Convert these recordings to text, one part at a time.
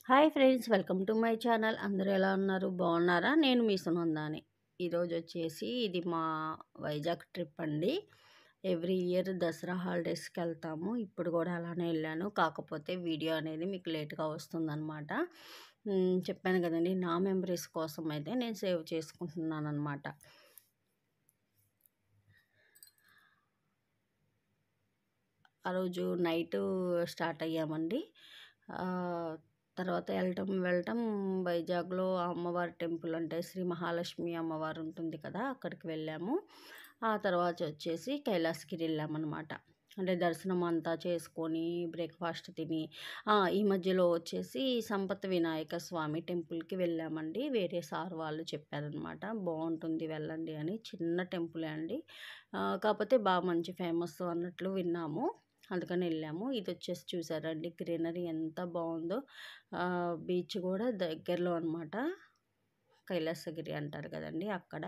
Hi friends, welcome to my channel. అందరూ ఎలా ఉన్నారు? బాగున్నారా? నేను మీ సునందాని. ఈరోజు వచ్చేసి ఇది మా వైజాగ్ ట్రిప్ అండి. ఎవ్రీ ఇయర్ దసరా హాలిడేస్కి వెళ్తాము. ఇప్పుడు కూడా అలానే వెళ్ళాను. కాకపోతే వీడియో అనేది మీకు లేట్గా వస్తుందన్నమాట. చెప్పాను కదండి, నా మెమరీస్ కోసం అయితే నేను సేవ్ చేసుకుంటున్నాను అనమాట. ఆ రోజు నైట్ స్టార్ట్ అయ్యామండి. తర్వాత వెళ్ళటం వైజాగ్లో అమ్మవారి టెంపుల్, అంటే శ్రీ మహాలక్ష్మి అమ్మవారు ఉంటుంది కదా, అక్కడికి వెళ్ళాము. ఆ తర్వాత వచ్చేసి కైలాసగిరి వెళ్ళామన్నమాట. అంటే దర్శనం అంతా చేసుకొని బ్రేక్ఫాస్ట్ తిని ఈ మధ్యలో వచ్చేసి సంపత్ వినాయక స్వామి టెంపుల్కి వెళ్ళామండి. వేరే సార్ వాళ్ళు చెప్పారనమాట, బాగుంటుంది వెళ్ళండి అని. చిన్న టెంపులే అండి, కాకపోతే బాగా మంచి ఫేమస్ అన్నట్లు విన్నాము, అందుకని వెళ్ళాము. ఇది వచ్చేసి చూసారండి, గ్రీనరీ ఎంత బాగుందో. బీచ్ కూడా దగ్గరలో అనమాట, కైలాసగిరి అంటారు కదండి, అక్కడ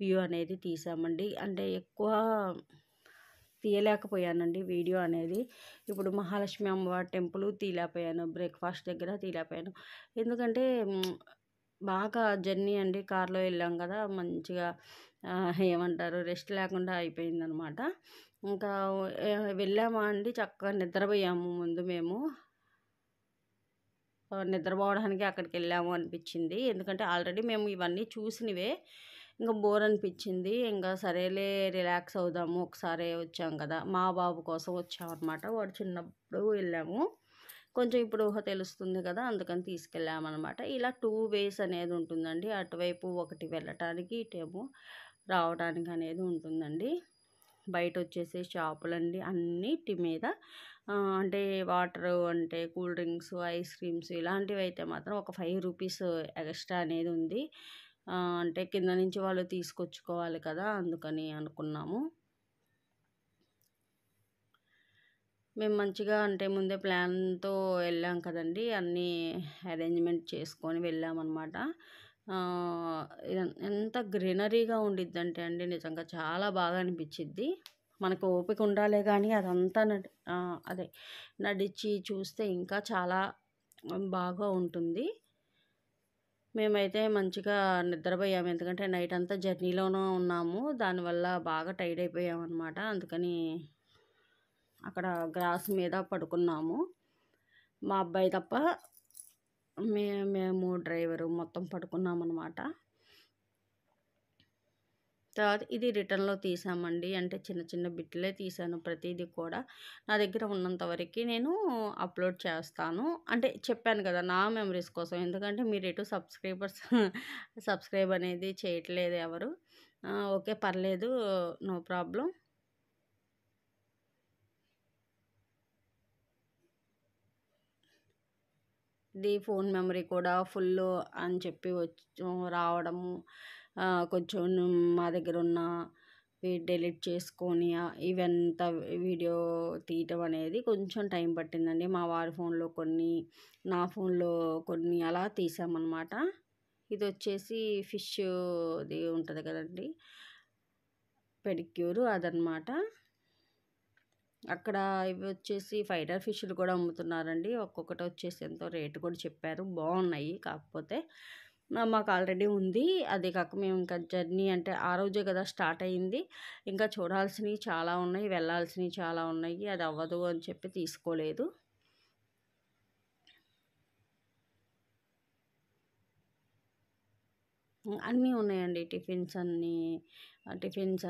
వ్యూ అనేది తీసామండి. అంటే ఎక్కువ తీయలేకపోయానండి వీడియో అనేది. ఇప్పుడు మహాలక్ష్మి అమ్మవారి టెంపుల్ తీయలేకపోయాను, బ్రేక్ఫాస్ట్ దగ్గర తీయలేకపోయాను. ఎందుకంటే బాగా జర్నీ అండి, కార్లో వెళ్ళాం కదా, మంచిగా ఏమంటారు, రెస్ట్ లేకుండా అయిపోయిందనమాట. ఇంకా వెళ్ళామా అండి, చక్కగా నిద్రపోయాము. ముందు మేము నిద్రపోవడానికి అక్కడికి వెళ్ళాము అనిపించింది. ఎందుకంటే ఆల్రెడీ మేము ఇవన్నీ చూసినవే, ఇంకా బోర్ అనిపించింది. ఇంకా సరేలే రిలాక్స్ అవుదాము, ఒకసారి వచ్చాం కదా, మా బాబు కోసం వచ్చామన్నమాట. వాడు చిన్నప్పుడు వెళ్ళాము, కొంచెం ఇప్పుడు ఊహ తెలుస్తుంది కదా, అందుకని తీసుకెళ్ళామన్నమాట. ఇలా 2 వేస్ అనేది ఉంటుందండి, అటువైపు ఒకటి వెళ్ళటానికి, ఇటేమో రావడానికి అనేది ఉంటుందండి. బయట వచ్చేసి షాపులండి అన్నిటి మీద అంటే వాటర్, అంటే కూల్ డ్రింక్స్, ఐస్ క్రీమ్స్ ఇలాంటివి అయితే మాత్రం ఒక 5 రూపీస్ ఎక్స్ట్రా అనేది ఉంది. అంటే కింద నుంచి వాళ్ళు తీసుకొచ్చుకోవాలి కదా, అందుకని అనుకున్నాము. మేము మంచిగా, అంటే ముందే ప్లాన్తో వెళ్ళాం కదండి, అన్నీ అరేంజ్మెంట్ చేసుకొని వెళ్ళామన్నమాట. ఎంత గ్రీనరీగా ఉండిద్దంటే అండి, నిజంగా చాలా బాగా అనిపించిద్ది. మనకు ఓపిక ఉండాలే కానీ అదంతా అదే నడిచి చూస్తే ఇంకా చాలా బాగా ఉంటుంది. మేమైతే మంచిగా నిద్రపోయాము, ఎందుకంటే నైట్ అంతా జర్నీలోనూ ఉన్నాము, దానివల్ల బాగా టైర్డ్ అయిపోయాము అనమాట. అందుకని అక్కడ గ్రాస్ మీద పడుకున్నాము, మా అబ్బాయి తప్ప. మేము డ్రైవరు మొత్తం పడుకున్నాం అనమాట. తర్వాత ఇది రిటర్న్లో తీసామండి, అంటే చిన్న చిన్న బిట్లే తీసాను. ప్రతిదీ కూడా నా దగ్గర ఉన్నంత వరకు నేను అప్లోడ్ చేస్తాను. అంటే చెప్పాను కదా, నా మెమరీస్ కోసం. ఎందుకంటే మీరు ఎటు సబ్స్క్రైబ్ అనేది చేయట్లేదు ఎవరు. ఓకే, పర్లేదు, నో ప్రాబ్లం. ఇది ఫోన్ మెమరీ కూడా ఫుల్ అని చెప్పి రావడము, కొంచెం మా దగ్గర ఉన్న డిలీట్ చేసుకొని ఇవంతా వీడియో తీయటం అనేది కొంచెం టైం పట్టిందండి. మా వారి ఫోన్లో కొన్ని, నా ఫోన్లో కొన్ని, అలా తీసామన్నమాట. ఇది వచ్చేసి ఫిష్ది ఉంటుంది కదండి, పెడిక్యూర్, అదనమాట. అక్కడ ఇవి వచ్చేసి ఫైటర్ ఫిష్లు కూడా అమ్ముతున్నారండి. ఒక్కొక్కటి వచ్చేసి ఎంతో రేటు కూడా చెప్పారు, బాగున్నాయి. కాకపోతే మాకు ఆల్రెడీ ఉంది, అది కాక మేము ఇంకా జర్నీ, అంటే ఆ రోజే కదా స్టార్ట్ అయ్యింది, ఇంకా చూడాల్సినవి చాలా ఉన్నాయి, వెళ్ళాల్సినవి చాలా ఉన్నాయి, అది అవ్వదు అని చెప్పి తీసుకోలేదు. అన్నీ ఉన్నాయండి, టిఫిన్స్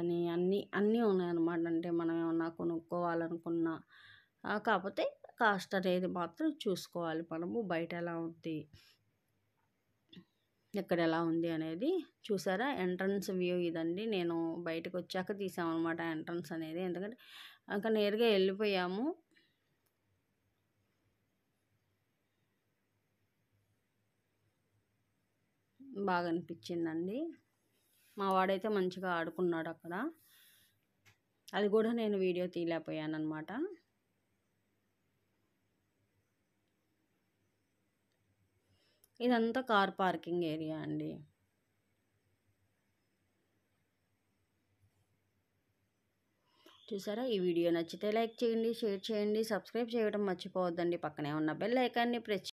అని అన్నీ ఉన్నాయన్నమాట. అంటే మనం ఏమన్నా కొనుక్కోవాలనుకున్నా, కాకపోతే కాస్ట్ అనేది మాత్రం చూసుకోవాలి మనము. బయట ఎలా ఉంది, ఎక్కడ ఎలా ఉంది అనేది. చూసారా, ఎంట్రన్స్ వ్యూ ఇదండి. నేను బయటకు వచ్చాక తీసామన్నమాట ఎంట్రన్స్ అనేది, ఎందుకంటే ఇంకా నేరుగా వెళ్ళిపోయాము. బాగా అనిపించిందండి. మా వాడైతే మంచిగా ఆడుకున్నాడు అక్కడ, అది కూడా నేను వీడియో తీయలేకపోయాను అనమాట. ఇదంతా కార్ పార్కింగ్ ఏరియా అండి. చూసారా, ఈ వీడియో నచ్చితే లైక్ చేయండి, షేర్ చేయండి, సబ్స్క్రైబ్ చేయడం మర్చిపోవద్దండి. పక్కనే ఉన్న బెల్ ఐకాన్ని ప్రెస్